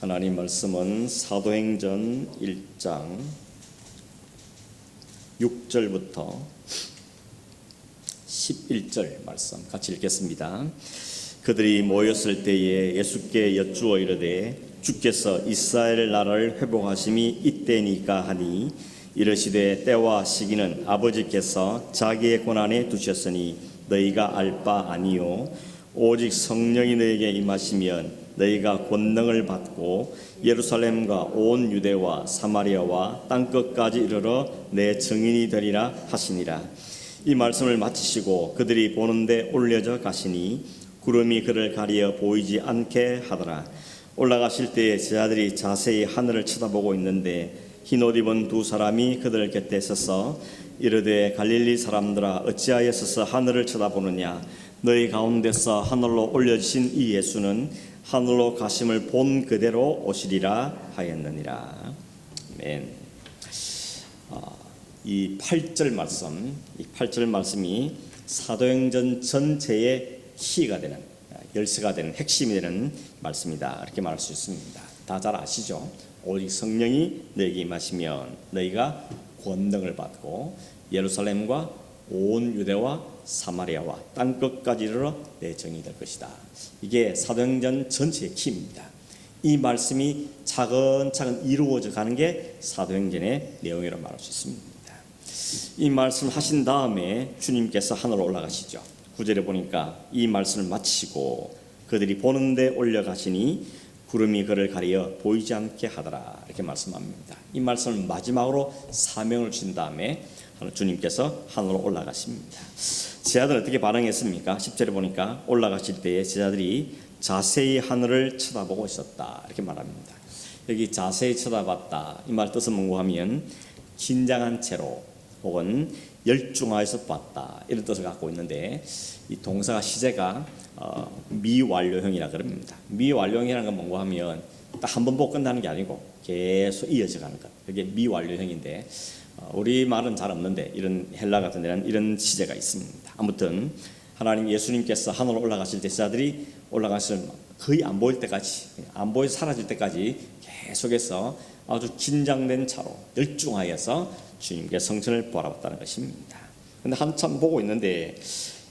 하나님 말씀은 사도행전 1장 6절부터 11절 말씀 같이 읽겠습니다. 그들이 모였을 때에 예수께 여쭈어 이르되 주께서 이스라엘 나라를 회복하심이 이때니까 하니 이르시되 때와 시기는 아버지께서 자기의 권한에 두셨으니 너희가 알 바 아니요 오직 성령이 너희에게 임하시면 너희가 권능을 받고 예루살렘과 온 유대와 사마리아와 땅끝까지 이르러 내 증인이 되리라 하시니라. 이 말씀을 마치시고 그들이 보는데 올려져 가시니 구름이 그를 가리어 보이지 않게 하더라. 올라가실 때에 제자들이 자세히 하늘을 쳐다보고 있는데 흰옷 입은 두 사람이 그들 곁에 서서 이르되 갈릴리 사람들아 어찌하여 서서 하늘을 쳐다보느냐. 너희 가운데서 하늘로 올려주신 이 예수는 하늘로 가심을 본 그대로 오시리라 하였느니라. 아멘. 이 8절 말씀이 사도행전 전체의 키가 되는, 열쇠가 되는, 핵심이 되는 말씀이다. 이렇게 말할 수 있습니다. 다 잘 아시죠? 오직 성령이 너희에게 임하시면 너희가 권능을 받고 예루살렘과 온 유대와 사마리아와 땅끝까지 이르러 내 증인이 될 것이다. 이게 사도행전 전체의 키입니다. 이 말씀이 차근차근 이루어져 가는 게 사도행전의 내용이라고 말할 수 있습니다. 이 말씀 하신 다음에 주님께서 하늘로 올라가시죠. 9절에 보니까 이 말씀을 마치시고 그들이 보는데 올려가시니 구름이 그를 가리어 보이지 않게 하더라. 이렇게 말씀합니다. 이 말씀을 마지막으로 사명을 주신 다음에 주님께서 하늘로 올라가십니다. 제자들은 어떻게 반응했습니까? 10절에 보니까 올라가실 때에 제자들이 자세히 하늘을 쳐다보고 있었다. 이렇게 말합니다. 여기 자세히 쳐다봤다. 이 말 뜻은 뭔가 하면 긴장한 채로 혹은 열중하여서 봤다. 이런 뜻을 갖고 있는데 이 동사가 시제가 미완료형이라 그럽니다. 미완료형이라는 건 뭔가 하면 딱 한 번 보고 끝나는 게 아니고 계속 이어져 가는 것. 이게 미완료형인데 우리 말은 잘 없는데 이런 헬라 같은 데는 이런 시제가 있습니다. 아무튼 하나님 예수님께서 하늘로 올라가실 때 제자들이 올라가실 거의 안 보일 때까지, 안 보여 사라질 때까지 계속해서 아주 긴장된 차로 열중하여서 주님께 성천을 바라봤다는 것입니다. 그런데 한참 보고 있는데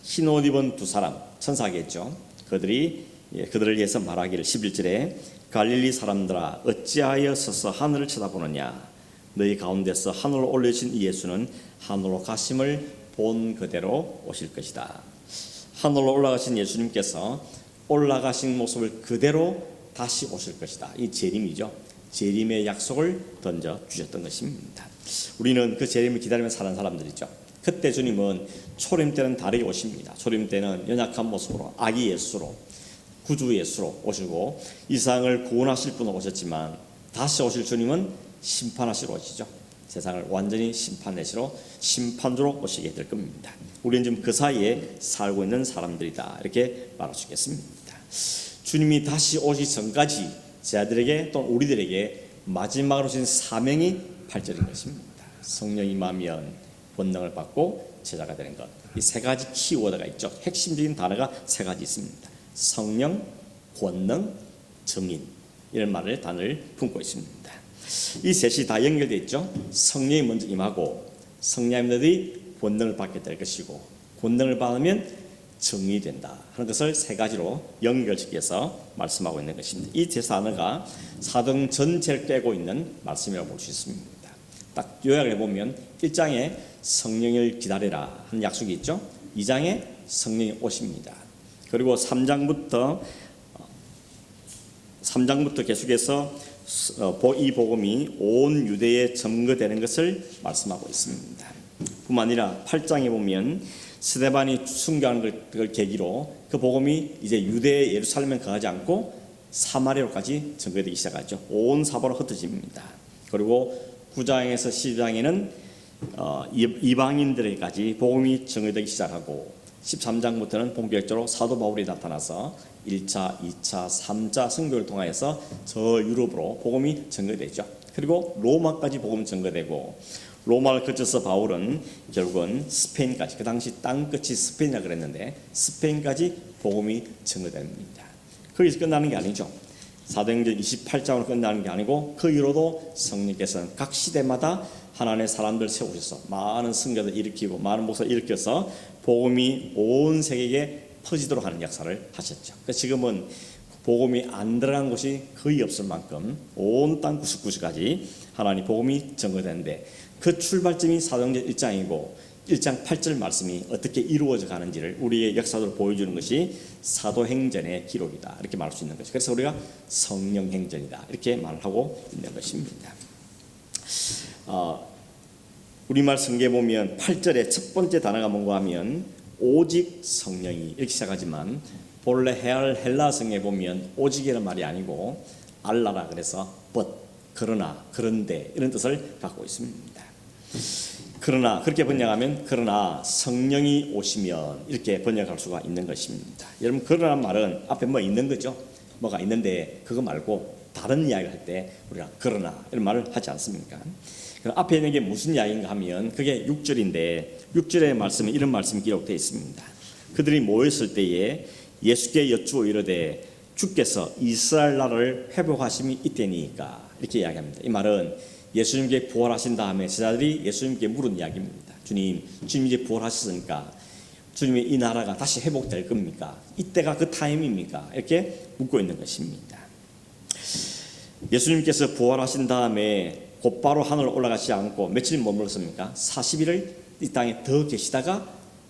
흰옷 입은 두 사람, 천사겠죠. 그들을 위해서 말하기를 11절에 갈릴리 사람들아 어찌하여 서서 하늘을 쳐다보느냐. 너희 가운데서 하늘로 올려진 이 예수는 하늘로 가심을 본 그대로 오실 것이다. 하늘로 올라가신 예수님께서 올라가신 모습을 그대로 다시 오실 것이다. 이 재림이죠. 재림의 약속을 던져 주셨던 것입니다. 우리는 그 재림을 기다리며 사는 사람들이죠. 그때 주님은 초림 때는 다르게 오십니다. 초림 때는 연약한 모습으로 아기 예수로, 구주 예수로 오시고 이 세상을 구원하실 분으로 오셨지만 다시 오실 주님은 심판하시러 오시죠. 세상을 완전히 심판하시러 심판주로 오시게 될 겁니다. 우리는 지금 그 사이에 살고 있는 사람들이다. 이렇게 말할 수 있겠습니다. 주님이 다시 오시기 전까지 제자들에게 또 우리들에게 마지막으로 주신 사명이 8절인 것입니다. 성령이 임하면 권능을 받고 제자가 되는 것. 이 세 가지 키워드가 있죠. 핵심적인 단어가 세 가지 있습니다. 성령, 권능, 증인. 이런 단어를 품고 있습니다. 이 셋이 다 연결되어 있죠. 성령이 먼저 임하고 성령님들이 권능을 받게 될 것이고 권능을 받으면 증인이 된다 하는 것을 세 가지로 연결시켜서 말씀하고 있는 것입니다. 이 세 단어가 사도행 전체를 꿰고 있는 말씀이라고 볼 수 있습니다. 딱 요약을 해보면 1장에 성령을 기다리라 하는 약속이 있죠. 2장에 성령이 오십니다. 그리고 3장부터 계속해서 이 복음이 온 유대에 점거되는 것을 말씀하고 있습니다. 뿐만 아니라 8장에 보면 스데반이 순교하는 걸 계기로 그 복음이 이제 유대 예루살렘에 가지 않고 사마리아로까지 점거되기 시작하죠. 온 사방으로 흩어집니다. 그리고 9장에서 10장에는 이방인들에게까지 복음이 증거되기 시작하고 13장부터는 본격적으로 사도 바울이 나타나서 1차, 2차, 3차 선교를 통하여서 저 유럽으로 복음이 전거되죠. 그리고 로마까지 복음이 전거되고 로마를 거쳐서 바울은 결국은 스페인까지, 그 당시 땅끝이 스페인이라고 그랬는데 스페인까지 복음이 전거됩니다. 거기서 끝나는 게 아니죠. 사도행전 28장으로 끝나는 게 아니고 그 이후로도 성령께서는 각 시대마다 하나님의 사람들 세우셔서 많은 선교를 일으키고 많은 목사를 일으켜서 복음이 온 세계에 퍼지도록 하는 역사를 하셨죠. 그래서 지금은 복음이 안 들어간 곳이 거의 없을 만큼 온 땅 구석구석까지 하나님 복음이 전거되는데 그 출발점이 사도행전 1장이고 1장 8절 말씀이 어떻게 이루어져 가는지를 우리의 역사로 보여주는 것이 사도행전의 기록이다, 이렇게 말할 수 있는 것이죠. 그래서 우리가 성령행전이다, 이렇게 말을 하고 있는 것입니다. 우리말 성경에 보면 8절의 첫 번째 단어가 뭔가 하면 오직 성령이, 이렇게 시작하지만 본래 헬라 성경에 보면 오직이라는 말이 아니고 알라라, 그래서 but, 그러나, 그런데 이런 뜻을 갖고 있습니다. 그러나, 그렇게 번역하면 그러나 성령이 오시면, 이렇게 번역할 수가 있는 것입니다. 여러분, 그러라는 말은 앞에 뭐 있는 거죠. 뭐가 있는데 그거 말고 다른 이야기를 할 때 우리가 그러나 이런 말을 하지 않습니까? 앞에 있는 게 무슨 이야기인가 하면 그게 6절인데 6절의 말씀에 이런 말씀이 기록되어 있습니다. 그들이 모였을 때에 예수께 여쭈어 이르되 주께서 이스라엘 나라를 회복하심이 이때니까, 이렇게 이야기합니다. 이 말은 예수님께 부활하신 다음에 제자들이 예수님께 물은 이야기입니다. 주님 이제 부활하셨으니까 주님의 이 나라가 다시 회복될 겁니까? 이때가 그 타임입니까? 이렇게 묻고 있는 것입니다. 예수님께서 부활하신 다음에 곧바로 하늘로 올라가지 않고 며칠 머물렀습니까? 40일을 이 땅에 더 계시다가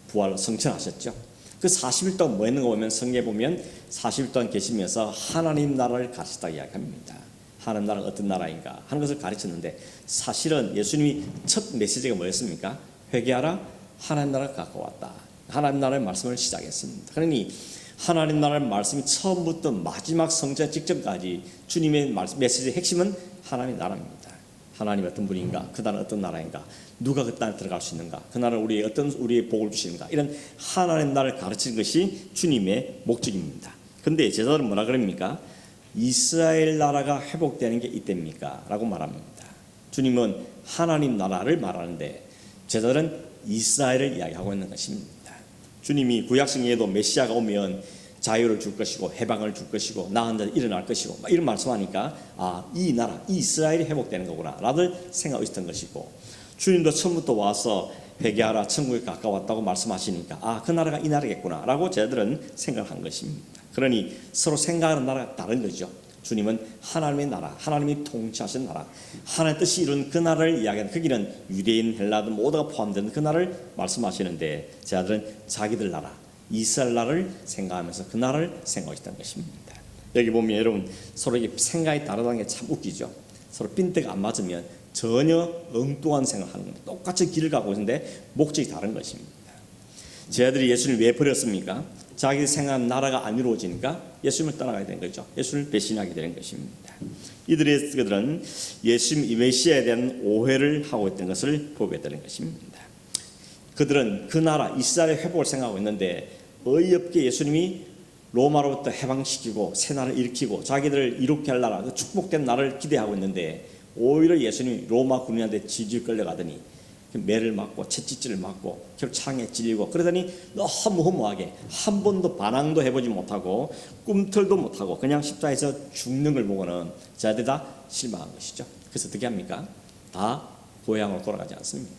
부활 성천하셨죠. 그 40일 동안 뭐 했는 거 보면 성경에 보면 40일 동안 계시면서 하나님 나라를 가르치다 이야기합니다. 하나님 나라가 어떤 나라인가 하는 것을 가르쳤는데, 사실은 예수님이 첫 메시지가 뭐였습니까? 회개하라, 하나님 나라가 가까웠다. 하나님 나라의 말씀을 시작했습니다. 그러니 하나님 나라의 말씀이 처음부터 마지막 성자 직전까지 주님의 메시지의 핵심은 하나님의 나라입니다. 하나님이 어떤 분인가, 그 나라는 어떤 나라인가, 누가 그 땅에 들어갈 수 있는가, 그 나라는 우리의 복을 주시는가, 이런 하나님 나라를 가르치는 것이 주님의 목적입니다. 그런데 제자들은 뭐라 그럽니까? 이스라엘 나라가 회복되는 게 이때입니까? 라고 말합니다. 주님은 하나님 나라를 말하는데 제자들은 이스라엘을 이야기하고 있는 것입니다. 주님이 구약성경에도 메시아가 오면 자유를 줄 것이고 해방을 줄 것이고 나은 자들이 일어날 것이고 이런 말씀하니까 이 나라, 이 이스라엘이 회복되는 거구나 라들 생각하고 있었던 것이고, 주님도 처음부터 와서 회개하라, 천국에 가까웠다고 말씀하시니까 그 나라가 이 나라겠구나 라고 제자들은 생각한 것입니다. 그러니 서로 생각하는 나라가 다른 거죠. 주님은 하나님의 나라, 하나님이 통치하신 나라, 하나님의 뜻이 이룬 그 나라를 이야기하는, 거기는 유대인, 헬라든 모두가 포함되는 그 나라를 말씀하시는데 제자들은 자기들 나라, 이스라엘 나라를 생각하면서 그 나라를 생각하고 있다는 것입니다. 여기 보면 여러분 서로 이게 생각이 다르다는 게 참 웃기죠. 서로 핀트가 안 맞으면 전혀 엉뚱한 생각하는 겁니다. 똑같이 길을 가고 있는데 목적이 다른 것입니다. 제자들이 예수님을 왜 버렸습니까? 자기들 생각한 나라가 안 이루어지니까 예수님을 떠나가야 되는 거죠. 예수님을 배신하게 되는 것입니다. 그들은 예수님 이 메시아에 대한 오해를 하고 있던 것을 보게 되는 것입니다. 그들은 그 나라 이스라엘의 회복을 생각하고 있는데 어이없게 예수님이 로마로부터 해방시키고 새 나라를 일으키고 자기들을 이롭게 할 나라, 그 축복된 나라를 기대하고 있는데 오히려 예수님이 로마 군인한테 질질 끌려가더니 매를 맞고 채찍질을 맞고 결국 창에 찔리고 그러더니 너무 허무하게 한 번도 반항도 해보지 못하고 꿈틀도 못하고 그냥 십자가에서 죽는 걸 보고는 자들 다 실망한 것이죠. 그래서 어떻게 합니까? 다 고향으로 돌아가지 않습니까?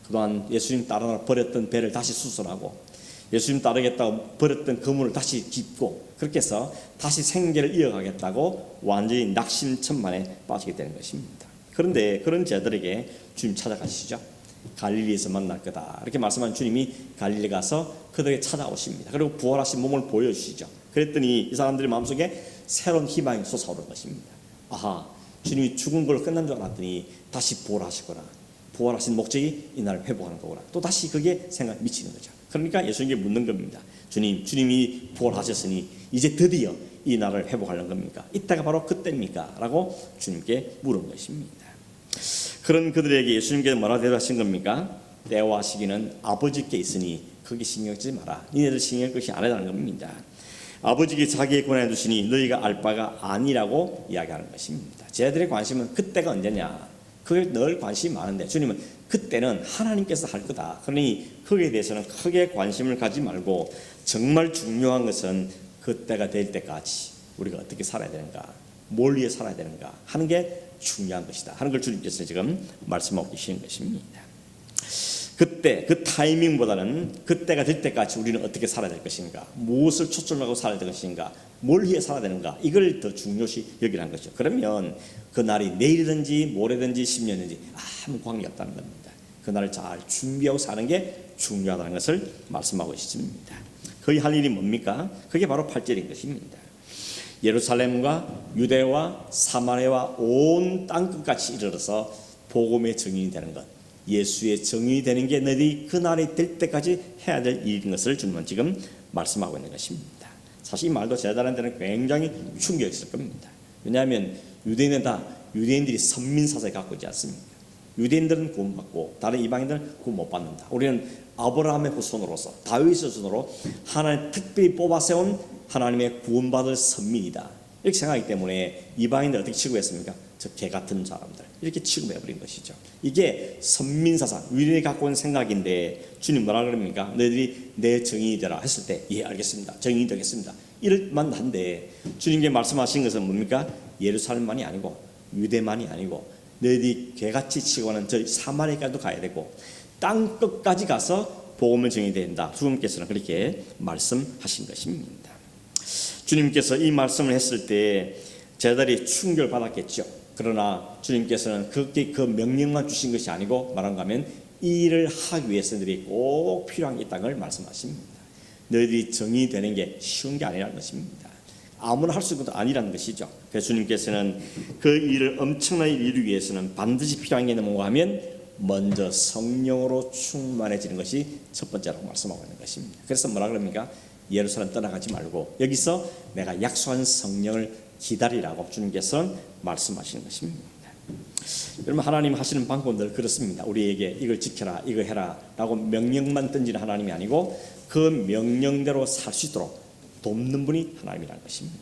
그동안 예수님 따라 버렸던 배를 다시 수선하고 예수님 따르겠다고 버렸던 그물을 다시 깁고 그렇게 해서 다시 생계를 이어가겠다고 완전히 낙심천만에 빠지게 되는 것입니다. 그런데 그런 자들에게 주님 찾아가시죠. 갈릴리에서 만날 거다 이렇게 말씀한 주님이 갈릴리 가서 그들에게 찾아오십니다. 그리고 부활하신 몸을 보여주시죠. 그랬더니 이 사람들의 마음속에 새로운 희망이 솟아오른 것입니다. 주님이 죽은 걸로 끝난 줄 알았더니 다시 부활하시거나 부활하신 목적이 이 나라를 회복하는 거구나. 또 다시 그게 생각에 미치는 거죠. 그러니까 예수님께 묻는 겁니다. 주님이 부활하셨으니 이제 드디어 이 나라를 회복하려는 겁니까? 이때가 바로 그때입니까? 라고 주님께 물은 것입니다. 그런 그들에게 예수님께서 뭐라 대답하신 겁니까? 때와 시기는 아버지께 있으니 거기 신경 쓰지 마라. 니네들 신경 끌 것이 아니라는 겁니다. 아버지께 자기의 권한을 두시니 너희가 알 바가 아니라고 이야기하는 것입니다. 쟤들의 관심은 그때가 언제냐? 그게 늘 관심이 많은데 주님은 그때는 하나님께서 할 거다. 그러니 거기에 대해서는 크게 관심을 가지 말고 정말 중요한 것은 그때가 될 때까지 우리가 어떻게 살아야 되는가, 뭘 위해 살아야 되는가 하는 게 중요한 것이다 하는 걸 주님께서 지금 말씀하고 계시는 것입니다. 그때 그 타이밍보다는 그때가 될 때까지 우리는 어떻게 살아야 될 것인가, 무엇을 초점하고 살아야 될 것인가, 뭘 위해 살아야 되는가, 이걸 더 중요시 여기라는 것이죠. 그러면 그 날이 내일이든지 모레든지 10년이든지 아무 관계 없다는 겁니다. 그 날을 잘 준비하고 사는 게 중요하다는 것을 말씀하고 있습니다. 거의 할 일이 뭡니까? 그게 바로 8절인 것입니다. 예루살렘과 유대와 사마리아와 온 땅끝까지 이르러서 복음의 증인이 되는 것, 예수의 증인이 되는 게 너희 그날이 될 때까지 해야 될 일인 것을 주님은 지금 말씀하고 있는 것입니다. 사실 이 말도 제자들한테는 굉장히 충격이었을 겁니다. 왜냐하면 유대인들이 선민사상을 갖고 있지 않습니까? 유대인들은 구원받고 다른 이방인들은 구원 못 받는다. 우리는 아브라함의 후손으로서, 다윗의 손으로 하나님 특별히 뽑아 세운 하나님의 구원받을 선민이다, 이렇게 생각하기 때문에 이방인들 어떻게 취급했습니까? 저 개 같은 사람들, 이렇게 취급해버린 것이죠. 이게 선민사상, 유대인이 갖고 있는 생각인데 주님 뭐라 그럽니까? 너희들이 내 증인이 되라 했을 때 예 알겠습니다, 증인이 되겠습니다, 이럴만 한데 주님께 말씀하신 것은 뭡니까? 예루살렘만이 아니고 유대만이 아니고 너희들이 개같이 치고는 저 사마리아까지도 가야 되고 땅 끝까지 가서 복음을 증인이 된다. 주님께서는 그렇게 말씀하신 것입니다. 주님께서 이 말씀을 했을 때 제자들이 충격을 받았겠죠. 그러나 주님께서는 그 명령만 주신 것이 아니고 말한가 하면 이 일을 하기 위해서 너희들이 꼭 필요한 게 있다는 걸 말씀하십니다. 너희들이 정의이 되는 게 쉬운 게 아니라는 것입니다. 아무나 할 수 있는 것도 아니라는 것이죠. 그래서 주님께서는 그 일을 엄청나게 이루기 위해서는 반드시 필요한 게 뭔가 하면 먼저 성령으로 충만해지는 것이 첫 번째라고 말씀하고 있는 것입니다. 그래서 뭐라 그럽니까? 예루살렘 떠나가지 말고 여기서 내가 약속한 성령을 기다리라고 주님께서는 말씀하시는 것입니다. 여러분, 하나님 하시는 방법들 그렇습니다. 우리에게 이걸 지켜라, 이거 해라 라고 명령만 던지는 하나님이 아니고 그 명령대로 살 수 있도록 돕는 분이 하나님이라는 것입니다.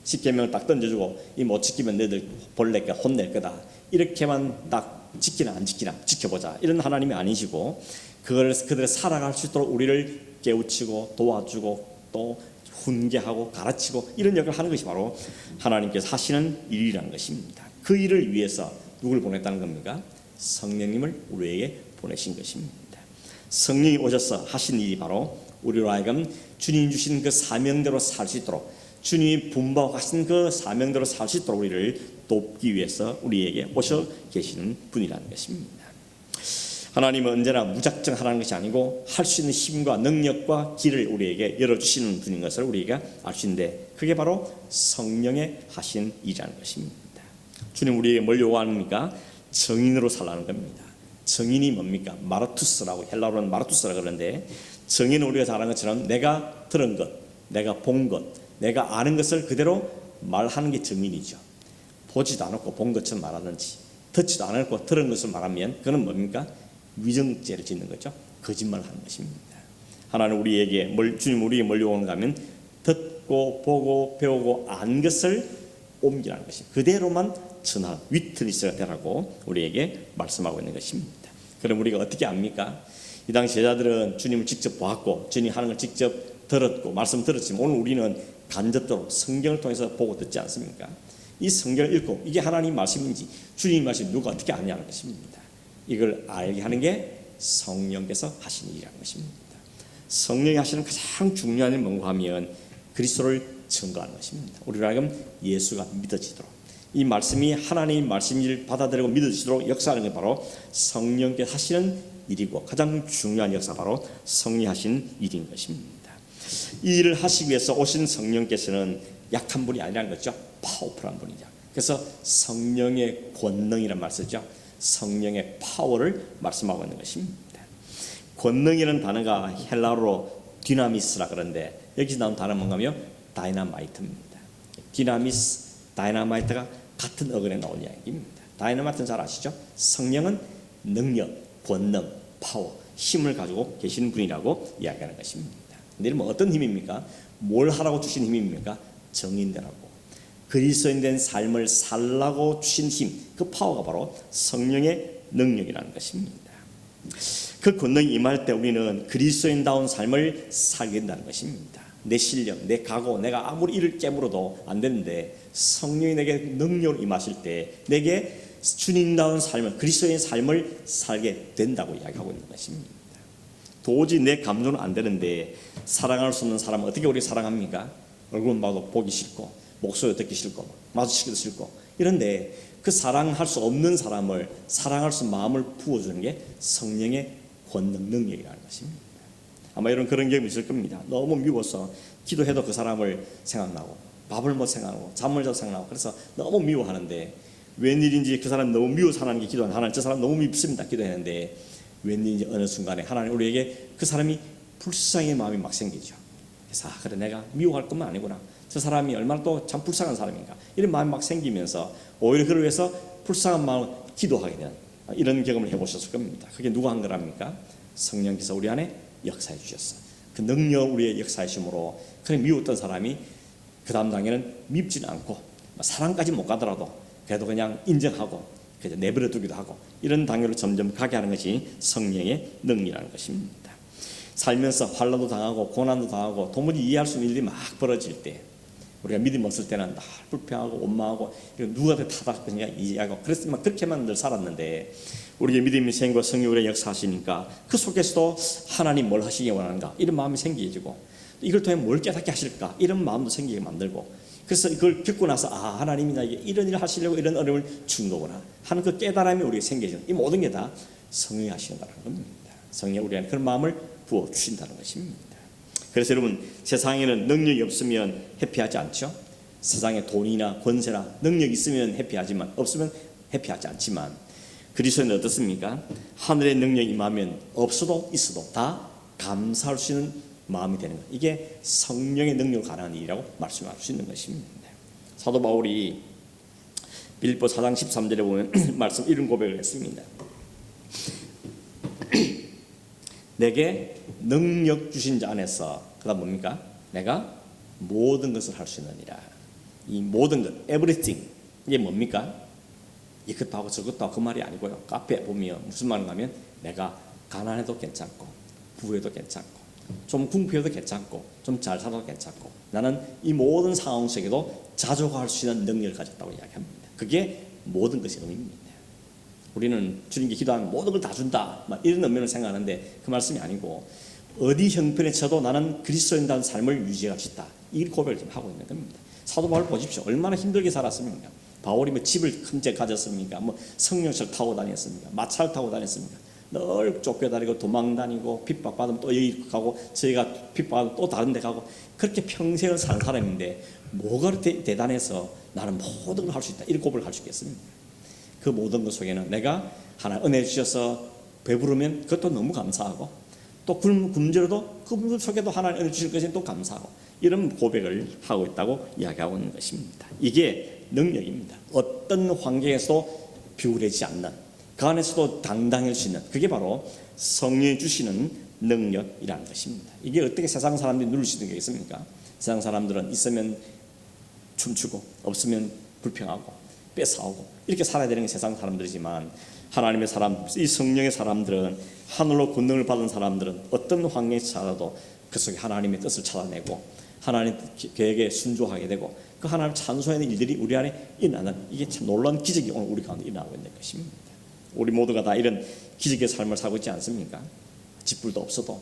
십계명을 딱 던져주고 이 못 지키면 너희들 벌 낼까 혼낼 거다, 이렇게만 딱 지키나 안 지키나 지켜보자, 이런 하나님이 아니시고 그들을 살아갈 수 있도록 우리를 깨우치고 도와주고 또 훈계하고 가르치고 이런 역할을 하는 것이 바로 하나님께서 하시는 일이라는 것입니다. 그 일을 위해서 누굴 보냈다는 겁니까? 성령님을 우리에게 보내신 것입니다. 성령이 오셔서 하신 일이 바로 우리로 하여금 주님 주신 그 사명대로 살 수 있도록, 주님이 분부하신 그 사명대로 살 수 있도록 우리를 돕기 위해서 우리에게 오셔 계시는 분이라는 것입니다. 하나님은 언제나 무작정 하라는 것이 아니고 할 수 있는 힘과 능력과 길을 우리에게 열어주시는 분인 것을 우리가 알 수 있는데 그게 바로 성령의 하신 일이라는 것입니다. 주님 우리에게 뭘 요구합니까? 정인으로 살라는 겁니다. 정인이 뭡니까? 마르투스라고, 헬라어로는 마르투스라고 그러는데 정인은 우리가 잘 아는 것처럼 내가 들은 것, 내가 본 것, 내가 아는 것을 그대로 말하는 게 정인이죠. 보지도 않았고 본 것처럼 말하든지 듣지도 않았고 들은 것을 말하면 그건 뭡니까? 위정죄를 짓는 거죠. 거짓말을 하는 것입니다. 하나님 우리에게 주님 우리에게 뭘 요구하는가 하면 듣고 보고 배우고 안 것을 옮기라는 것입니다. 그대로만 전하는 위트니스가 되라고 우리에게 말씀하고 있는 것입니다. 그럼 우리가 어떻게 압니까? 이 당시 제자들은 주님을 직접 보았고 주님 하는 걸 직접 들었고 말씀 들었지만 오늘 우리는 간접적으로 성경을 통해서 보고 듣지 않습니까? 이 성경을 읽고 이게 하나님 말씀인지 주님 말씀 누가 어떻게 아냐는 것입니다. 이걸 알게 하는 게 성령께서 하신 일이라는 것입니다. 성령이 하시는 가장 중요한 일은 뭔가 하면 그리스도를 증거하는 것입니다. 우리로 하여금 예수가 믿어지도록 이 말씀이 하나님의 말씀을 받아들이고 믿어지도록 역사하는 게 바로 성령께서 하시는 일이고 가장 중요한 역사 바로 성령이 하신 일인 것입니다. 이 일을 하시기 위해서 오신 성령께서는 약한 분이 아니라는 거죠. 파워풀한 분이죠. 그래서 성령의 권능이라는 말 쓰죠. 성령의 파워를 말씀하고 있는 것입니다. 권능이라는 단어가 헬라어로 디나미스라 그러는데 여기서 나온 단어는 뭔가요? 다이나마이트입니다. 디나미스, 다이나마이트가 같은 어근에 나온 이야기입니다. 다이나마이트는 잘 아시죠? 성령은 능력, 권능, 파워, 힘을 가지고 계시는 분이라고 이야기하는 것입니다. 근데 이러면 어떤 힘입니까? 뭘 하라고 주신 힘입니까? 정인되라고, 그리스도인 된 삶을 살라고 주신 힘, 그 파워가 바로 성령의 능력이라는 것입니다. 그 권능이 임할 때 우리는 그리스도인다운 삶을 살게 된다는 것입니다. 내 실력, 내 각오, 내가 아무리 이를 깨물어도 안 되는데 성령이 내게 능력을 임하실 때 내게 주님다운 삶을, 그리스도의 삶을 살게 된다고 이야기하고 있는 것입니다. 도저히 내 감정은 안 되는데 사랑할 수 없는 사람은 어떻게 우리 사랑합니까? 얼굴만 봐도 보기 싫고 목소리 듣기 싫고 마주치기도 싫고 이런데 그 사랑할 수 없는 사람을 사랑할 수 마음을 부어주는 게 성령의 권능 능력이라는 것입니다. 아마 이런 그런 경험이 있을 겁니다. 너무 미워서 기도해도 그 사람을 생각나고 밥을 못 생각하고 잠을 자도 생각나고 그래서 너무 미워하는데 웬일인지 그 사람 너무 미워서 하나님께 기도하는 하나님 저 사람 너무 밉습니다 기도했는데 웬일인지 어느 순간에 하나님 우리에게 그 사람이 불쌍의 마음이 막 생기죠. 그래서 그래 내가 미워할 것만 아니구나 저 사람이 얼마나 또 참 불쌍한 사람인가 이런 마음이 막 생기면서 오히려 그를 위해서 불쌍한 마음을 기도하게 되는 이런 경험을 해보셨을 겁니다. 그게 누가 한 거랍니까? 성령께서 우리 안에 역사해 주셨어. 그 능력 우리의 역사이심으로 그래 미웠던 사람이 그 다음 단계는 밉지는 않고 사랑까지 못 가더라도 그래도 그냥 인정하고 그래서 내버려 두기도 하고 이런 단계로 점점 가게 하는 것이 성령의 능력이라는 것입니다. 살면서 환난도 당하고 고난도 당하고 도무지 이해할 수 있는 일이 막 벌어질 때 우리가 믿음 없을 때는 날 불평하고 원망하고 누구한테 타닥거리냐 이해하고 그랬지만 그렇게만 늘 살았는데 우리의 믿음이 생기고 성령이 우리의 역사하시니까 그 속에서도 하나님 뭘 하시기 원하는가 이런 마음이 생기지고 이걸 통해 뭘 깨닫게 하실까 이런 마음도 생기게 만들고 그래서 이걸 겪고 나서 하나님이 나에게 이런 일을 하시려고 이런 어려움을 준 거구나 하는 그 깨달음이 우리에게 생기죠. 이 모든 게 다 성령이 하신다는 겁니다. 성령이 우리한테 그런 마음을 부어주신다는 것입니다. 그래서 여러분 세상에는 능력이 없으면 해피하지 않죠. 세상에 돈이나 권세나 능력이 있으면 해피하지만 없으면 해피하지 않지만 그리스도는 어떻습니까? 하늘의 능력이 임하면 없어도 있어도 다 감사할 수 있는 마음이 되는 것. 이게 성령의 능력으로 가능한 일이라고 말씀할 수 있는 것입니다. 사도 바울이 빌립보 4장 13절에 보면 말씀 이런 고백을 했습니다. 내게 능력 주신 자 안에서 그다음 뭡니까? 내가 모든 것을 할 수 있느니라. 이 모든 것, everything 이게 뭡니까? 이것도 하고 저것도 하고 그 말이 아니고요. 카페에 보면 무슨 말인가 하면 내가 가난해도 괜찮고 부해도 괜찮고 좀 궁핍해도 괜찮고 좀 잘 살아도 괜찮고 나는 이 모든 상황 속에도 자족할 수 있는 능력을 가졌다고 이야기합니다. 그게 모든 것의 의미입니다. 우리는 주님께 기도하면 모든 걸 다 준다 이런 의미를 생각하는데 그 말씀이 아니고 어디 형편에 쳐도 나는 그리스도인다는 삶을 유지할 수 있다 이 고백을 지금 하고 있는 겁니다. 사도 바울 보십시오. 얼마나 힘들게 살았습니까? 바울이 뭐 집을 큰째 가졌습니까? 뭐 성령차를 타고 다녔습니까? 마차를 타고 다녔습니까? 늘 쫓겨다니고 도망다니고 핍박받으면 또 여기 가고 저희가 핍박받으면 또 다른 데 가고 그렇게 평생을 산 사람인데 뭐가 그렇게 대단해서 나는 모든 걸 할 수 있다 이런 고백을 할 수 있겠습니까? 그 모든 것 속에는 내가 하나 은혜 주셔서 배부르면 그것도 너무 감사하고 또 굶주려도 그 굶주 속에도 하나님 은혜 주실 것에 또 감사하고 이런 고백을 하고 있다고 이야기하고 있는 것입니다. 이게 능력입니다. 어떤 환경에서도 비굴해지지 않는 그 안에서도 당당할 수 있는 그게 바로 성령이 주시는 능력이라는 것입니다. 이게 어떻게 세상 사람들이 누릴 수 있는 게 있습니까? 세상 사람들은 있으면 춤추고 없으면 불평하고 뺏어오고 이렇게 살아야 되는 게 세상 사람들이지만 하나님의 사람, 이 성령의 사람들은 하늘로 권능을 받은 사람들은 어떤 환경에 살아도 그 속에 하나님의 뜻을 찾아내고 하나님 계획에 순종하게 되고 그 하나님 찬송하는 일들이 우리 안에 일어나는 이게 참 놀라운 기적이 오늘 우리 가운데 일어나고 있는 것입니다. 우리 모두가 다 이런 기적의 삶을 살고 있지 않습니까? 집불도 없어도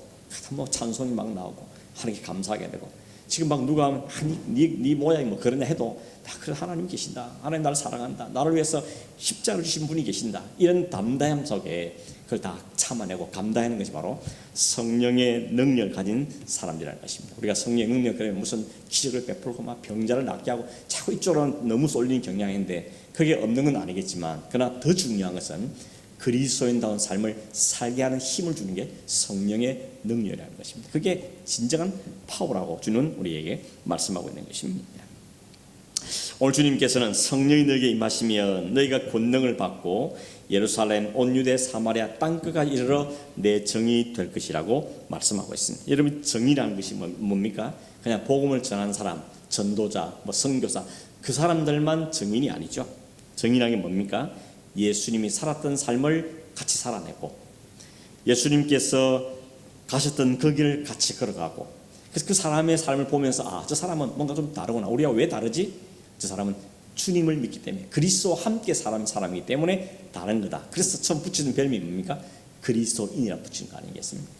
뭐 찬송이 막 나오고 하나님께 감사하게 되고 지금 막 누가 하면 네 모양이 뭐 그러냐 해도 다 그래 하나님 계신다. 하나님 나를 사랑한다. 나를 위해서 십자가를 주신 분이 계신다. 이런 담대함 속에 그걸 다 참아내고 감당하는 것이 바로 성령의 능력을 가진 사람들이라는 것입니다. 우리가 성령의 능력 그러면 무슨 기적을 베풀고 막 병자를 낫게 하고 자꾸 이쪽으로는 너무 쏠리는 경향인데 그게 없는 건 아니겠지만 그러나 더 중요한 것은 그리스도인다운 삶을 살게 하는 힘을 주는 게 성령의 능력이라는 것입니다. 그게 진정한 파워라고 주는 우리에게 말씀하고 있는 것입니다. 오늘 주님께서는 성령이 너에게 임하시면 너희가 권능을 받고 예루살렘, 온 유대, 사마리아 땅끝까지 이르러 내 정이 될 것이라고 말씀하고 있습니다. 여러분 정이라는 것이 뭡니까? 그냥 복음을 전하는 사람, 전도자, 선교사 그 사람들만 정인이 아니죠. 정인이라는 게 뭡니까? 예수님이 살았던 삶을 같이 살아내고 예수님께서 가셨던 그 길을 같이 걸어가고 그래서 그 사람의 삶을 보면서 저 사람은 뭔가 좀 다르구나. 우리가 왜 다르지? 저 사람은 주님을 믿기 때문에, 그리스도와 함께 사는 사람이기 때문에 다른 거다. 그래서 처음 붙이는 별명이 뭡니까? 그리스도인이라 붙인 거 아니겠습니까?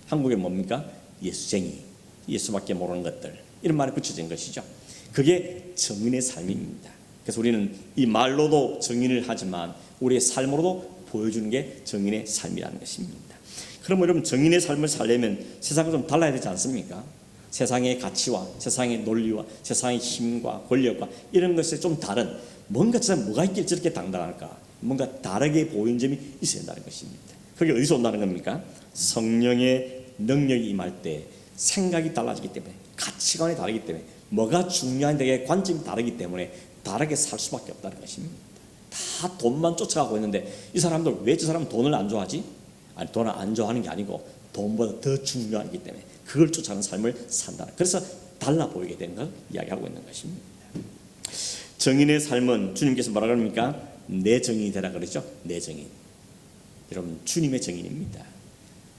한국에 뭡니까? 예수쟁이, 예수밖에 모르는 것들, 이런 말이 붙여진 것이죠. 그게 정인의 삶입니다. 그래서 우리는 이 말로도 정인을 하지만 우리의 삶으로도 보여주는 게 정인의 삶이라는 것입니다. 그럼 여러분, 정인의 삶을 살려면 세상과 좀 달라야 되지 않습니까? 세상의 가치와 세상의 논리와 세상의 힘과 권력과 이런 것에 좀 다른 뭔가, 뭐가 있길 저렇게 당당할까? 뭔가 다르게 보이는 점이 있어야 한다는 것입니다. 그게 어디서 온다는 겁니까? 성령의 능력이 임할 때 생각이 달라지기 때문에, 가치관이 다르기 때문에, 뭐가 중요한데 관점이 다르기 때문에 다르게 살 수밖에 없다는 것입니다. 다 돈만 쫓아가고 있는데 이 사람들 왜 저 사람은 돈을 안 좋아하지? 아니, 돈을 안 좋아하는 게 아니고 돈보다 더 중요하기 때문에 그걸 쫓아가는 삶을 산다. 그래서 달라 보이게 되는 걸 이야기하고 있는 것입니다. 정인의 삶은 주님께서 뭐라 그럽니까? 내 정인이 되라 그러죠. 내 정인. 여러분, 주님의 정인입니다.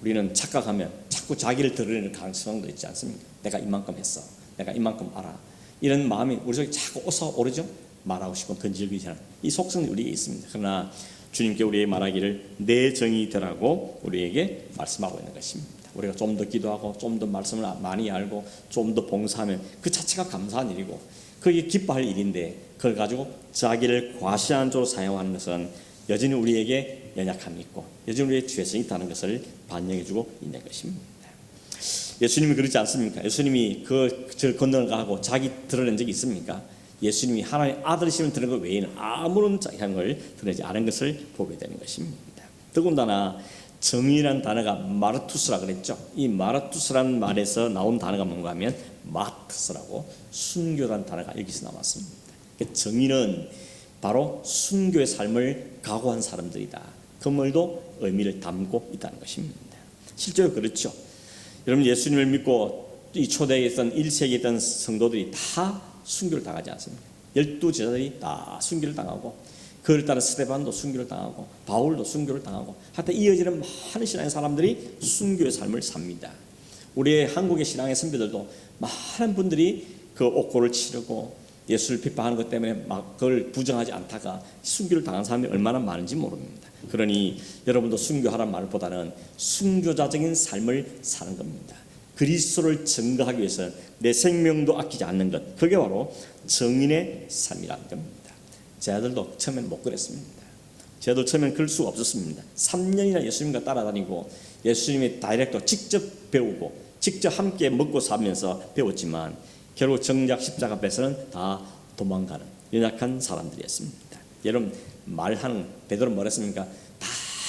우리는 착각하면 자꾸 자기를 드러내는 가능성도 있지 않습니까? 내가 이만큼 했어, 내가 이만큼 알아, 이런 마음이 우리 속에 자꾸 솟아오르죠. 말하고 싶은 건질기지 않은 이 속성이 우리에게 있습니다. 그러나 주님께 우리에게 말하기를 내 정이 되라고 우리에게 말씀하고 있는 것입니다. 우리가 좀 더 기도하고 좀 더 말씀을 많이 알고 좀 더 봉사하면 그 자체가 감사한 일이고 그게 기뻐할 일인데, 그걸 가지고 자기를 과시한 쪽으로 사용하는 것은 여전히 우리에게 연약함이 있고 여전히 우리의 죄성이 있다는 것을 반영해주고 있는 것입니다. 예수님이 그렇지 않습니까? 예수님이 저 건너가고 자기 드러낸 적이 있습니까? 예수님이 하나님의 아들이심을 드러낸 것 외에는 아무런 걸 드러내지 않은 것을 보게 되는 것입니다. 더군다나 정의라는 단어가 마르투스라 그랬죠. 이 마르투스라는 말에서 나온 단어가 뭔가 하면 마트스라고, 순교라는 단어가 여기서 나왔습니다. 정의는 바로 순교의 삶을 각오한 사람들이다. 그 말도 의미를 담고 있다는 것입니다. 실제로 그렇죠. 여러분, 예수님을 믿고 이 초대에 있던 1세기에 있던 성도들이 다 순교를 당하지 않습니까? 12 제자들이 다 순교를 당하고, 그를 따른 스데반도 순교를 당하고, 바울도 순교를 당하고, 하여튼 이어지는 많은 신앙의 사람들이 순교의 삶을 삽니다. 우리의 한국의 신앙의 선배들도 많은 분들이 그 옥고를 치르고 예수를 비판하는 것 때문에 막 그걸 부정하지 않다가 순교를 당한 사람이 얼마나 많은지 모릅니다. 그러니 여러분도 순교하라는 말보다는 순교자적인 삶을 사는 겁니다. 그리스도를 증거하기 위해서 내 생명도 아끼지 않는 것, 그게 바로 정인의 삶이라는 겁니다. 제 아들도 처음에는 못 그랬습니다. 저도 처음에는 그럴 수가 없었습니다. 3년이나 예수님과 따라다니고 예수님의 다이렉트 직접 배우고 직접 함께 먹고 사면서 배웠지만 결국 정작 십자가 앞에서는 다 도망가는 연약한 사람들이었습니다. 여러분, 말하는 베드로 뭐랬습니까? 다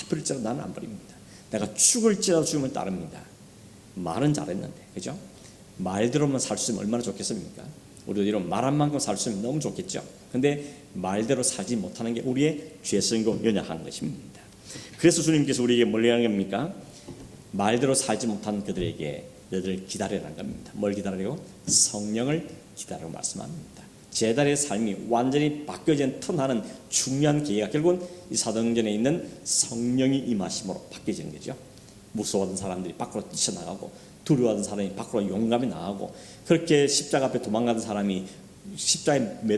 버릴지라도 나는 안 버립니다. 내가 죽을지라도 주님을 따릅니다. 말은 잘했는데, 그죠? 말대로만 살 수 있으면 얼마나 좋겠습니까? 우리도 이런 말한 만큼 살 수 있으면 너무 좋겠죠. 근데 말대로 살지 못하는 게 우리의 죄성이고 연약한 것입니다. 그래서 주님께서 우리에게 뭘 하는 겁니까? 말대로 살지 못한 그들에게 너희들 기다리라는 겁니다. 뭘 기다리고? 성령을 기다리라고 말씀합니다. 제자의 삶이 완전히 바뀌어진 턴하는 중요한 계기가 결국은 이 사도행전에 있는 성령이 임하심으로 바뀌어지는 거죠. 무서워하던 사람들이 밖으로 뛰쳐나가고 두려워하던 사람이 밖으로 용감히 나가고, 그렇게 십자가 앞에 도망가던 사람이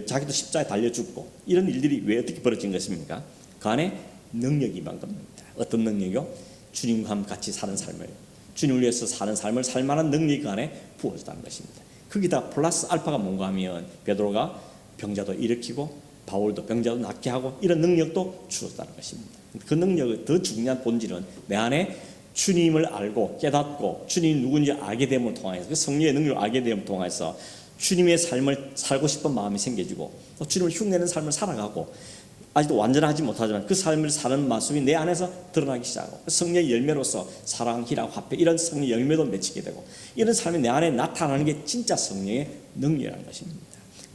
자기도 십자가에 달려 죽고, 이런 일들이 왜 어떻게 벌어진 것입니까? 그 안에 능력이 임한 겁니다. 어떤 능력이요? 주님과 함께 같이 사는 삶을, 주님을 위해서 사는 삶을 살만한 능력이 그 안에 부어졌다는 것입니다. 거기다 플러스 알파가 뭔가 하면 베드로가 병자도 일으키고 바울도 병자도 낫게 하고 이런 능력도 주었다는 것입니다. 그 능력의 더 중요한 본질은 내 안에 주님을 알고 깨닫고 주님이 누군지 알게 됨을 통해서, 그 성령의 능력을 알게 됨을 통해서 주님의 삶을 살고 싶은 마음이 생겨지고 또 주님을 흉내내는 삶을 살아가고, 아직도 완전하지 못하지만 그 삶을 사는 모습이 내 안에서 드러나기 시작하고, 성령의 열매로서 사랑, 희락, 화평 이런 성령의 열매도 맺히게 되고, 이런 삶이 내 안에 나타나는 게 진짜 성령의 능력이라는 것입니다.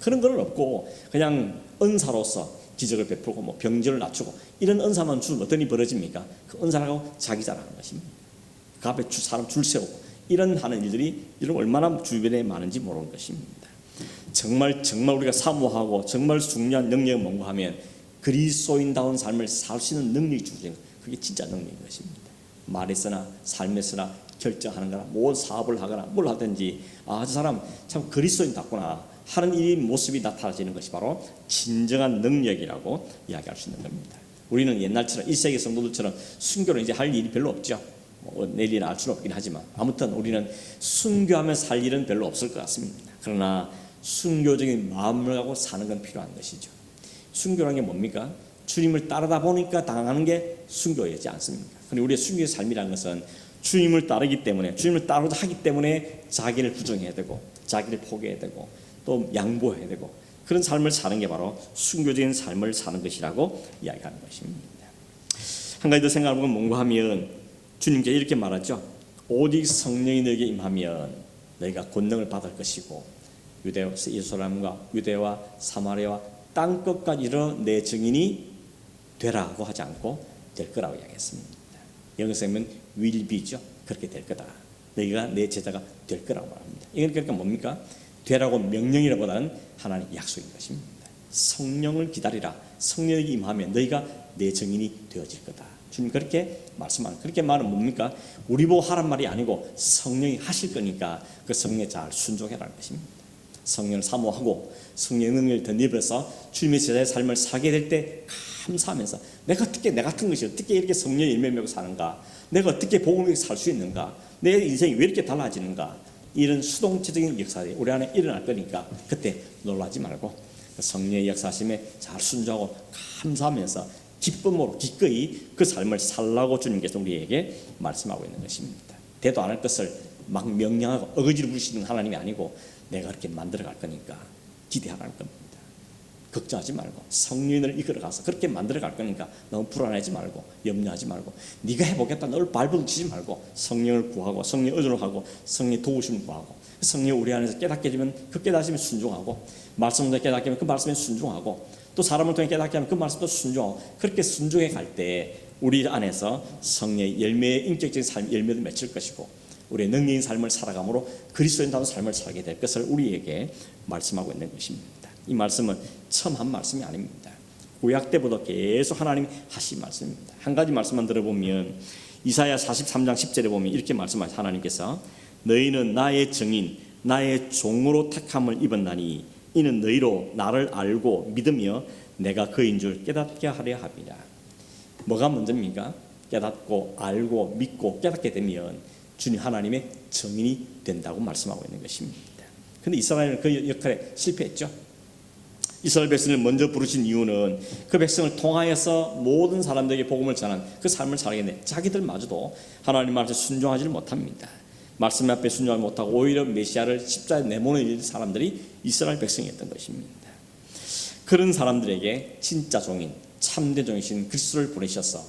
그런 건 없고 그냥 은사로서 기적을 베풀고 뭐 병자를 낮추고 이런 은사만 주면 어떤 일이 벌어집니까? 그 은사라고 자기 자랑하는 것입니다. 그 앞에 사람 줄 세우고 이런 하는 일들이 이런 얼마나 주변에 많은지 모르는 것입니다. 정말 우리가 사모하고 정말 중요한 능력이 뭔가 하면 그리스도인다운 삶을 살 수 있는 능력이 주어진 것, 그게 진짜 능력인 것입니다. 말에서나 삶에서나 결정하는 거나 뭘 사업을 하거나 뭘 하든지 저 사람 참 그리스도인답구나 하는 이 모습이 나타나지는 것이 바로 진정한 능력이라고 이야기할 수 있는 겁니다. 우리는 옛날처럼 1세기 성도들처럼 순교로 이제 할 일이 별로 없죠. 내일이나 알 수는 없긴 하지만 아무튼 우리는 순교하며 살 일은 별로 없을 것 같습니다. 그러나 순교적인 마음을 갖고 사는 건 필요한 것이죠. 순교라는 게 뭡니까? 주님을 따르다 보니까 당하는 게 순교이지 않습니까? 그런데 우리의 순교의 삶이라는 것은 주님을 따르기 때문에, 주님을 따르다 하기 때문에 자기를 부정해야 되고 자기를 포기해야 되고 또 양보해야 되고 그런 삶을 사는 게 바로 순교적인 삶을 사는 것이라고 이야기하는 것입니다. 한 가지 더 생각하는 건 뭔가 하면 주님께 이렇게 말하죠. 오직 성령이 너에게 임하면 너희가 권능을 받을 것이고 예루살렘과 유대와 사마리아와 땅끝까지 이르러 내 증인이 되라고 하지 않고 될 거라고 이야기했습니다. 영어에서 보면 will be죠. 그렇게 될 거다. 너희가 내 제자가 될 거라고 말합니다. 이건 그러니까 뭡니까? 되라고 명령이라보다는 하나님 약속인 것입니다. 성령을 기다리라. 성령이 임하면 너희가 내 증인이 되어질 거다. 주님 그렇게 말씀하는, 그렇게 말은 뭡니까? 우리 보고 하란 말이 아니고 성령이 하실 거니까 그 성령에 잘 순종해라는 것입니다. 성령을 사모하고 성령의 능력을 덧입어서 주님의 제자의 삶을 살게 될 때 감사하면서 내가 어떻게 내 같은 것이 어떻게 이렇게 성령의 열매를 맺고 사는가, 내가 어떻게 복음을 위해 살 수 있는가, 내 인생이 왜 이렇게 달라지는가, 이런 수동체적인 역사들이 우리 안에 일어날 거니까 그때 놀라지 말고 성령의 역사심에 잘 순종하고 감사하면서 기쁨으로 기꺼이 그 삶을 살라고 주님께서 우리에게 말씀하고 있는 것입니다. 되도 않을 것을 막 명령하고 어거지로 부르시는 하나님이 아니고 내가 그렇게 만들어 갈 거니까 기대하라는 겁니다. 걱정하지 말고 성령을 이끌어가서 그렇게 만들어 갈 거니까 너무 불안하지 말고 염려하지 말고 네가 해보겠다 너를 발버둥치지 말고 성령을 구하고 성령 의존을 하고 성령의 도우심을 구하고 성령 우리 안에서 깨닫게 되면 그 깨닫음에 순종하고 말씀을 깨닫게 되면 그 말씀에 순종하고 또 사람을 통해 깨닫게 하면 그 말씀도 순종하고 그렇게 순종해 갈 때 우리 안에서 성령의 열매의 인격적인 삶 열매를 맺힐 것이고 우리의 능력인 삶을 살아감으로 그리스도인다운 삶을 살게 될 것을 우리에게 말씀하고 있는 것입니다. 이 말씀은 처음 한 말씀이 아닙니다. 구약 때부터 계속 하나님이 하신 말씀입니다. 한 가지 말씀만 들어보면 이사야 43장 10절에 보면 이렇게 말씀하시죠. 하나님께서 너희는 나의 증인 나의 종으로 택함을 입었나니 이는 너희로 나를 알고 믿으며 내가 그인 줄 깨닫게 하려 함이라. 뭐가 먼저입니까? 깨닫고 알고 믿고 깨닫게 되면 주님 하나님의 증인이 된다고 말씀하고 있는 것입니다. 그런데 이스라엘은 그 역할에 실패했죠. 이스라엘 백성을 먼저 부르신 이유는 그 백성을 통하여서 모든 사람들에게 복음을 전한 그 삶을 살겠네. 자기들마저도 하나님 말씀에 순종하지를 못합니다. 말씀 앞에 순종하지 못하고 오히려 메시아를 십자가에 내모는 사람들이 이스라엘 백성이었던 것입니다. 그런 사람들에게 진짜 종인 참된 종이신 그리스도를 보내셔서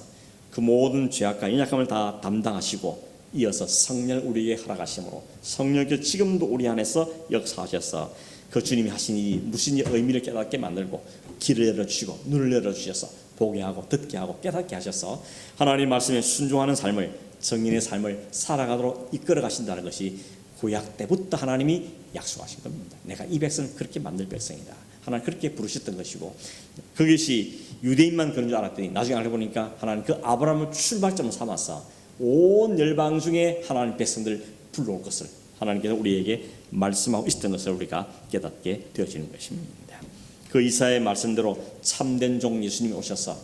그 모든 죄악과 연약함을 다 담당하시고 이어서 성령을 우리에게 허락하심으로 성령께서 지금도 우리 안에서 역사하셔서 그 주님이 하신 일이 무슨 의미를 깨닫게 만들고 길을 열어주시고 눈을 열어주셔서 보게 하고 듣게 하고 깨닫게 하셔서 하나님 말씀에 순종하는 삶을 정인의 삶을 살아가도록 이끌어 가신다는 것이 구약 때부터 하나님이 약속하신 겁니다. 내가 이 백성을 그렇게 만들 백성이다. 하나님 그렇게 부르셨던 것이고 그것이 유대인만 그런 줄 알았더니 나중에 알고 보니까 하나님 그 아브라함을 출발점으로 삼아서 온 열방 중에 하나님 백성들을 불러올 것을 하나님께서 우리에게 말씀하고 있었던 것을 우리가 깨닫게 되어지는 것입니다. 그 이사야의 말씀대로 참된 종 예수님이 오셔서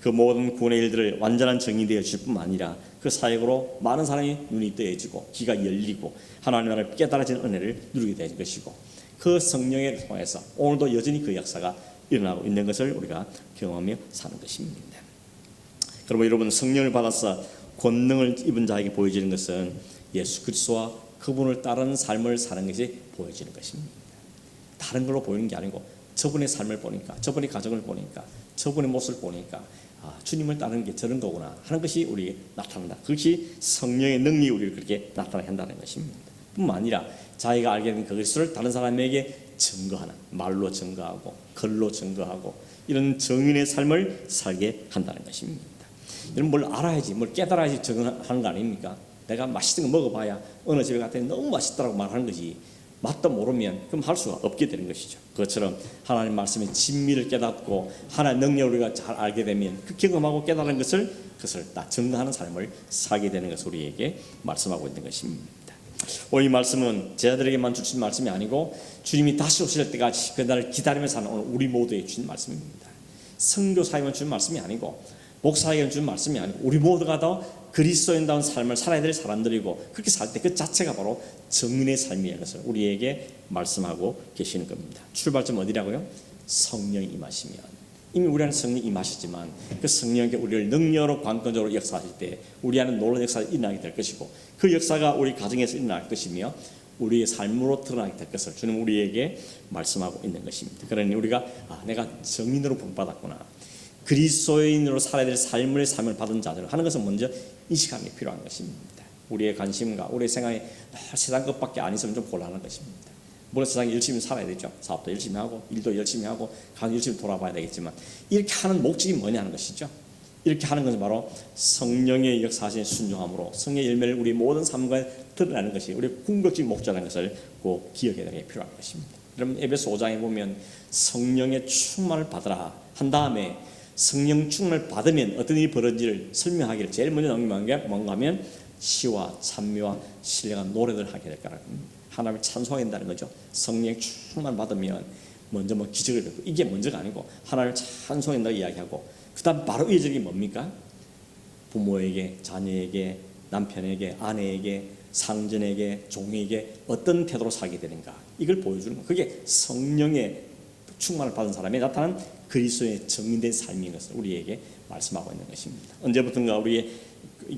그 모든 구원의 일들을 완전한 정의 되어 주실 뿐만 아니라 그 사역으로 많은 사람이 눈이 뜨여지고 귀가 열리고 하나님 나라를 깨달아지는 은혜를 누리게 될 것이고 그 성령을 통해서 오늘도 여전히 그 역사가 일어나고 있는 것을 우리가 경험하며 사는 것입니다. 여러분 성령을 받아서 권능을 입은 자에게 보여지는 것은 예수 그리스도와 그분을 따르는 삶을 사는 것이 보여지는 것입니다. 다른 걸로 보이는 게 아니고 저분의 삶을 보니까 저분의 가정을 보니까 저분의 모습을 보니까 주님을 따르는 게 저런 거구나 하는 것이 우리에게 나타난다. 그것이 성령의 능력이 우리를 그렇게 나타나게 한다는 것입니다. 뿐만 아니라 자기가 알게 된 그리스도를 다른 사람에게 증거하는 말로 증거하고 글로 증거하고 이런 정인의 삶을 살게 한다는 것입니다. 여러분 뭘 알아야지 뭘 깨달아야지 증언하는 거 아닙니까? 내가 맛있는 거 먹어봐야 어느 집에 갔더니 너무 맛있더라고 말하는 거지 맛도 모르면 그럼 할 수가 없게 되는 것이죠. 그것처럼 하나님 말씀의 진미를 깨닫고 하나님 능력을 우리가 잘 알게 되면 그 경험하고 깨달은 것을 다 증거하는 삶을 살게 되는 것을 우리에게 말씀하고 있는 것입니다. 오늘 이 말씀은 제자들에게만 주신 말씀이 아니고 주님이 다시 오실 때까지 그날을 기다리며 사는 오늘 우리 모두에게 주신 말씀입니다. 선교사에게만 주신 말씀이 아니고 목사에게만 주신 말씀이 아니고 우리 모두가 다 그리스도인다운 삶을 살아야 될 사람들이고 그렇게 살 때 그 자체가 바로 정인의 삶이라는 것을 우리에게 말씀하고 계시는 겁니다. 출발점 어디라고요? 성령이 임하시면. 이미 우리 안에 성령이 임하시지만 그 성령께 우리를 능력으로 관건적으로 역사하실 때 우리 안에 놀라운 역사가 일어나게 될 것이고 그 역사가 우리 가정에서 일어날 것이며 우리의 삶으로 드러나게 될 것을 주님 우리에게 말씀하고 있는 것입니다. 그러니 우리가 내가 정인으로 본받았구나, 그리스도인으로 살아야 될 삶을 받은 자들 하는 것은 먼저 인식하는 게 필요한 것입니다. 우리의 관심과 우리의 생각이 세상 것밖에 안 있으면 좀 곤란한 것입니다. 물론 세상에 열심히 살아야 되죠. 사업도 열심히 하고 일도 열심히 하고 가정 열심히 돌아봐야 되겠지만 이렇게 하는 목적이 뭐냐 하는 것이죠. 이렇게 하는 것은 바로 성령의 역사하신 순종함으로 성령의 열매를 우리 모든 삶과 드러나는 것이 우리 궁극적인 목적이라는 것을 꼭 기억해야 되는 게 필요한 것입니다. 여러분 에베소 5장에 보면 성령의 충만을 받으라 한 다음에 성령 충만을 받으면 어떤 일이 벌어지를 설명하기를 제일 먼저 나오는 게 뭔가 하면 시와 찬미와 신령한 노래를 하게 될 거라고 합니다. 하나님을 찬송해야 된다는 거죠. 성령 충만 받으면 먼저 기적을 뵙고 이게 먼저가 아니고 하나님을 찬송한다고 이야기하고 그 다음 바로 이어지는 게 뭡니까? 부모에게, 자녀에게, 남편에게, 아내에게, 상전에게, 종에게 어떤 태도로 살게 되는가 이걸 보여주는 거. 그게 성령의 충만을 받은 사람이 나타난 그리스도의 정인된 삶인 것을 우리에게 말씀하고 있는 것입니다. 언제부턴가 우리의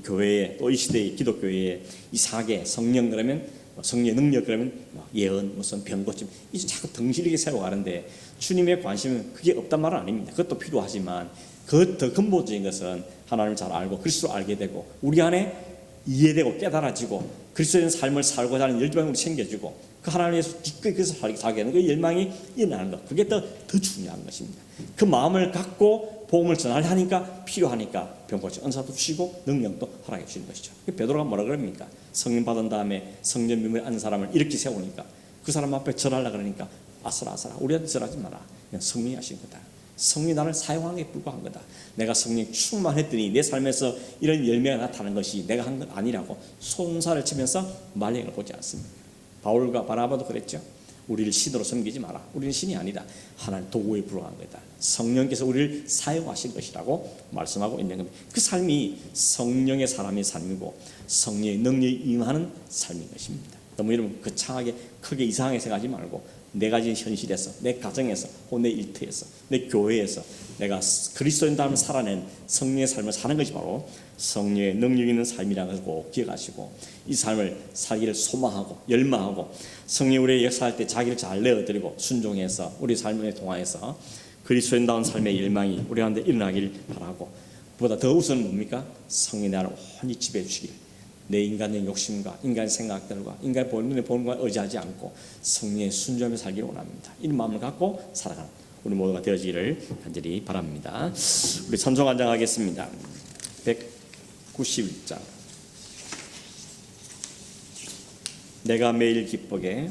교회에 또 이 시대의 기독교회에 이상하게 성령 그러면 성령의 능력 그러면 예언 무슨 병고침 이제 자꾸 덩실하게 세워가는데 주님의 관심은 그게 없단 말은 아닙니다. 그것도 필요하지만 그 더 근본적인 것은 하나님을 잘 알고 그리스도를 알게 되고 우리 안에 이해되고 깨달아지고 그리스도의 삶을 살고자 하는 열망이 생겨지고 그 하나님께서 기꺼이 그래서 살게 하는 그 열망이 일어나는 것 그게 더 중요한 것입니다. 그 마음을 갖고 복음을 전하려니까 필요하니까 병고침 은사도 주시고 능력도 허락해 주시는 것이죠. 베드로가 뭐라 그럽니까? 성령 받은 다음에 성전 명령을 안 사람을 이렇게 세우니까 그 사람 앞에 절하려고 그러니까 아슬아슬아 우리한테 절하지 마라. 그냥 성령이 하신 거다. 성령이 나를 사용하는 게 불과한 거다. 내가 성령 충만했더니 내 삶에서 이런 열매가 나타나는 것이 내가 한 건 아니라고 손살을 치면서 말령을 보지 않습니다. 바울과 바나바도 그랬죠. 우리를 신으로 섬기지 마라. 우리는 신이 아니다. 하나님 도구에 불과한 거다. 성령께서 우리를 사용하신 것이라고 말씀하고 있는 겁니다. 그 삶이 성령의 사람의 삶이고 성령의 능력이 임하는 삶인 것입니다. 너무 여러분 거창하게 크게 이상하게 생각하지 말고 내가 지금 현실에서 내 가정에서 혹은 내 일터에서 내 교회에서 내가 그리스도인다움을 살아낸 성령의 삶을 사는 것이 바로 성령의 능력 있는 삶이라는 것을 꼭 기억하시고 이 삶을 살기를 소망하고 열망하고 성령이 우리의 역사할 때 자기를 잘 내어드리고 순종해서 우리 삶을 통하여서 그리스도인다운 삶의 열망이 우리 가운데 일어나길 바라고 보다 더 우선은 뭡니까? 성령이 나를 온전히 지배해 주시길 내 인간의 욕심과 인간의 생각들과 인간의 눈에 보는 것에 의지하지 않고 성령의 순종하며 살기를 원합니다. 이런 마음을 갖고 살아가는 우리 모두가 되어지기를 간절히 바랍니다. 우리 찬송 간장하겠습니다. 191장 내가 매일 기쁘게